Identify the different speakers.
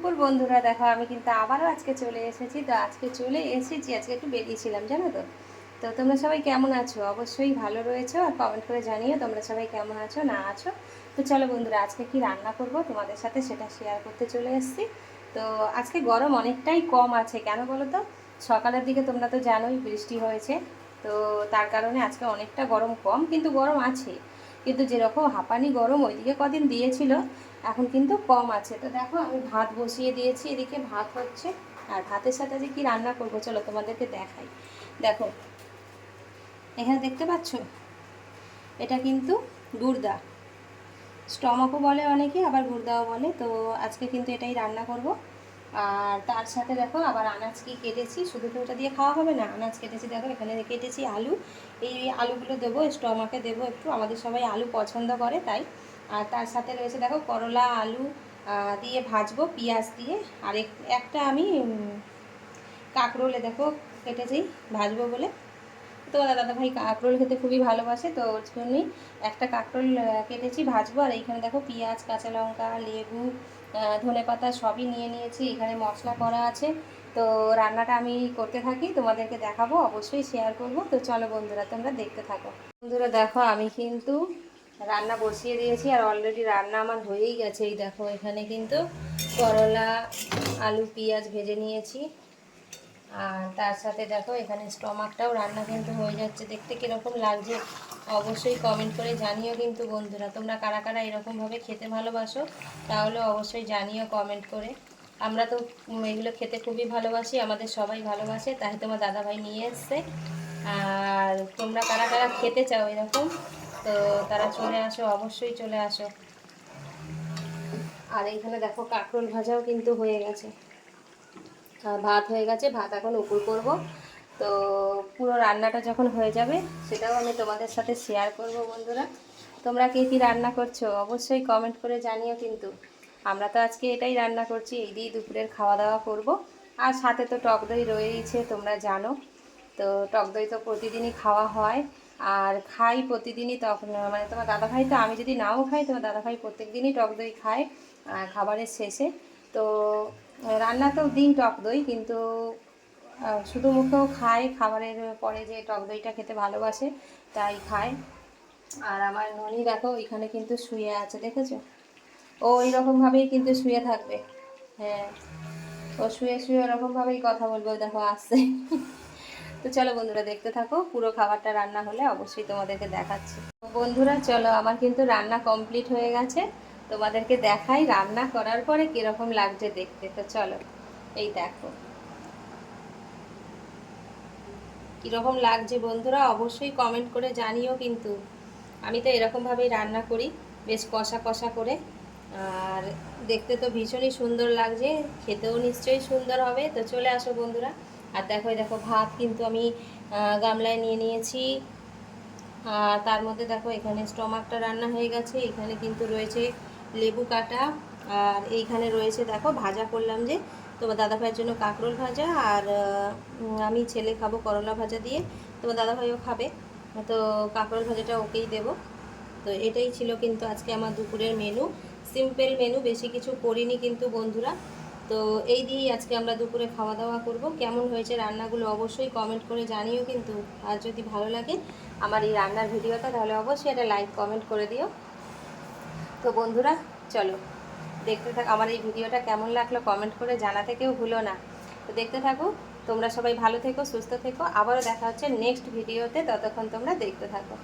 Speaker 1: দুপুর বন্ধুরা, দেখো আমি কিন্তু আবারও আজকে চলে এসেছি। তো আজকে চলে এসেছি, আজকে একটু বেরিয়েছিলাম জানো তো। তো তোমরা সবাই কেমন আছো? অবশ্যই ভালো রয়েছো, আর কমেন্ট করে জানিও তোমরা সবাই কেমন আছো না আছো। তো চলো বন্ধুরা, আজকে কি রান্না করব তোমাদের সাথে সেটা শেয়ার করতে চলে এসেছি। তো আজকে গরম অনেকটাই কম আছে, কেন বলো তো? সকালের দিকে তোমরা তো জানোই বৃষ্টি হয়েছে, তো তার কারণে আজকে অনেকটা গরম কম, কিন্তু গরম আছে। কিন্তু যেরকম হাঁপানি গরম ওইদিকে কদিন দিয়েছিল, এখন কিন্তু কম আছে। তো দেখো আমি ভাত বসিয়ে দিয়েছি, এদিকে ভাত হচ্ছে। আর ভাতের সাথে যে কি রান্না করবো চলো তোমাদেরকে দেখাই। দেখো এখানে দেখতে পাচ্ছ, এটা কিন্তু গুড়দা, স্টমাকও বলে অনেকে, আবার গুড়দাও বলে। তো আজকে কিন্তু এটাই রান্না করব। আর তার সাথে দেখো আবার আনাজ কি কেটেছি, শুধু তো ওটা দিয়ে খাওয়া হবে না, আনাজ কেটেছি। দেখো এখানে কেটেছি আলু, এই আলুগুলো দেবো স্টমাকে, দেবো একটু, আমাদের সবাই আলু পছন্দ করে তাই। আর তার সাথে রয়েছে দেখো করলা আলু দিয়ে ভাজবো পেঁয়াজ দিয়ে। আর একটা আমি কাঁকরোলে দেখো কেটেছি ভাজবো বলে। তোমার দাদাভাই কাঁকরোল খেতে খুবই ভালোবাসে, তো ওর জন্যই একটা কাঁকরোল কেটেছি ভাজবো। আর এইখানে দেখো পেঁয়াজ, কাঁচা লঙ্কা, লেবু, ধনেপাতা সবই নিয়ে নিয়েছি, এখানে মশলা করা আছে। তো রান্নাটা আমি করতে থাকি, তোমাদেরকে দেখাবো, অবশ্যই শেয়ার করব। তো চলো বন্ধুরা তোমরা দেখতে থাকো। বন্ধুরা দেখো আমি কিন্তু রান্না বসিয়ে দিয়েছি, আর অলরেডি রান্না আমার হয়েই গেছে। এই দেখো এখানে কিন্তু করলা আলু পেঁয়াজ ভেজে নিয়েছি। আর তার সাথে দেখো এখানে স্টমাকটাও রান্না কিন্তু হয়ে যাচ্ছে। দেখতে কীরকম লাগছে অবশ্যই কমেন্ট করে জানিও কিন্তু বন্ধুরা, তোমরা কারা কারা এরকমভাবে খেতে ভালোবাসো তাহলে অবশ্যই জানিও কমেন্ট করে। আমরা তো এগুলো খেতে খুবই ভালোবাসি, আমাদের সবাই ভালোবাসে, তাই তোমার দাদাভাই নিয়ে এসছে। আর তোমরা কারা কারা খেতে চাও এরকম, তো তারা চলে আসো, অবশ্যই চলে আসো। আর এইখানে দেখো কাঁকরোল ভাজাও কিন্তু হয়ে গেছে, ভাত হয়ে গেছে, ভাত এখন উপর করব। তো পুরো রান্নাটা যখন হয়ে যাবে সেটাও আমি তোমাদের সাথে শেয়ার করব বন্ধুরা। তোমরা কে কী রান্না করছো অবশ্যই কমেন্ট করে জানিও কিন্তু। আমরা তো আজকে এটাই রান্না করছি, এই দিয়েই দুপুরের খাওয়া দাওয়া করব। আর সাথে তো টক দই রয়েইছে তোমরা জানো। তো টক দই তো প্রতিদিনই খাওয়া হয়, আর খাই প্রতিদিনই। তখন মানে তোমার দাদাভাই, তো আমি যদি নাও খাই তোমার দাদাভাই প্রত্যেক দিনই টক দই খায় খাবারের শেষে। তো রান্না তো দিই টক দই, কিন্তু শুধু মুখেও খায়, খাবারের পরে যে টক দইটা খেতে ভালোবাসে তাই খায়। আর আমার ননি দেখো এখানে কিন্তু শুয়ে আছে, দেখেছো? ও এইরকমভাবেই কিন্তু শুয়ে থাকবে। হ্যাঁ, ও শুয়ে শুয়ে ওরকমভাবেই কথা বলবে, দেখো আসছে। তো চলো বন্ধুরা দেখতে থাকো, পুরো খাবারটা রান্না হলে অবশ্যই তোমাদেরকে দেখাচ্ছি। বন্ধুরা চলো, আমার কিন্তু রান্না কমপ্লিট হয়ে গেছে, তোমাদেরকে দেখাই রান্না করার পরে কীরকম লাগছে দেখতে। তো চলো, এই দেখো কীরকম লাগছে বন্ধুরা অবশ্যই কমেন্ট করে জানিও কিন্তু। আমি তো এরকমভাবেই রান্না করি, বেশ কষা কষা করে। আর দেখতে তো ভীষণই সুন্দর লাগছে, খেতেও নিশ্চয়ই সুন্দর হবে। তো চলে আসো বন্ধুরা। আর দেখো দেখো ভাত কিন্তু আমি গামলায় নিয়ে নিয়েছি। আর তার মধ্যে দেখো এখানে স্টমাকটা রান্না হয়ে গেছে, এখানে কিন্তু রয়েছে লেবু কাটা। আর এইখানে রয়েছে দেখো ভাজা করলাম যে তোমার দাদাভাইয়ের জন্য কাঁকরোল ভাজা, আর আমি ছেলে খাবো করলা ভাজা দিয়ে, তোমার দাদাভাইও খাবে। তো কাঁকরোল ভাজাটা ওকেই দেবো। তো এটাই ছিল কিন্তু আজকে আমার দুপুরের মেনু, সিম্পল মেনু, বেশি কিছু করিনি কিন্তু বন্ধুরা। তো এই দিয়েই আজকে আমরা দুপুরে খাওয়া দাওয়া করব। কেমন হয়েছে রান্নাগুলো অবশ্যই কমেন্ট করে জানিও কিন্তু। আর যদি ভালো লাগে আমার এই রান্নার ভিডিওটা তাহলে অবশ্যই একটা লাইক কমেন্ট করে দিও। তো বন্ধুরা চলো দেখতে থাক, আমার এই ভিডিওটা কেমন লাগলো কমেন্ট করে জানাতে কেউ ভুলো না। তো দেখতে থাকো, তোমরা সবাই ভালো থেকো, সুস্থ থেকো, আবারও দেখা হচ্ছে নেক্সট ভিডিওতে, ততক্ষণ তোমরা দেখতে থাকো।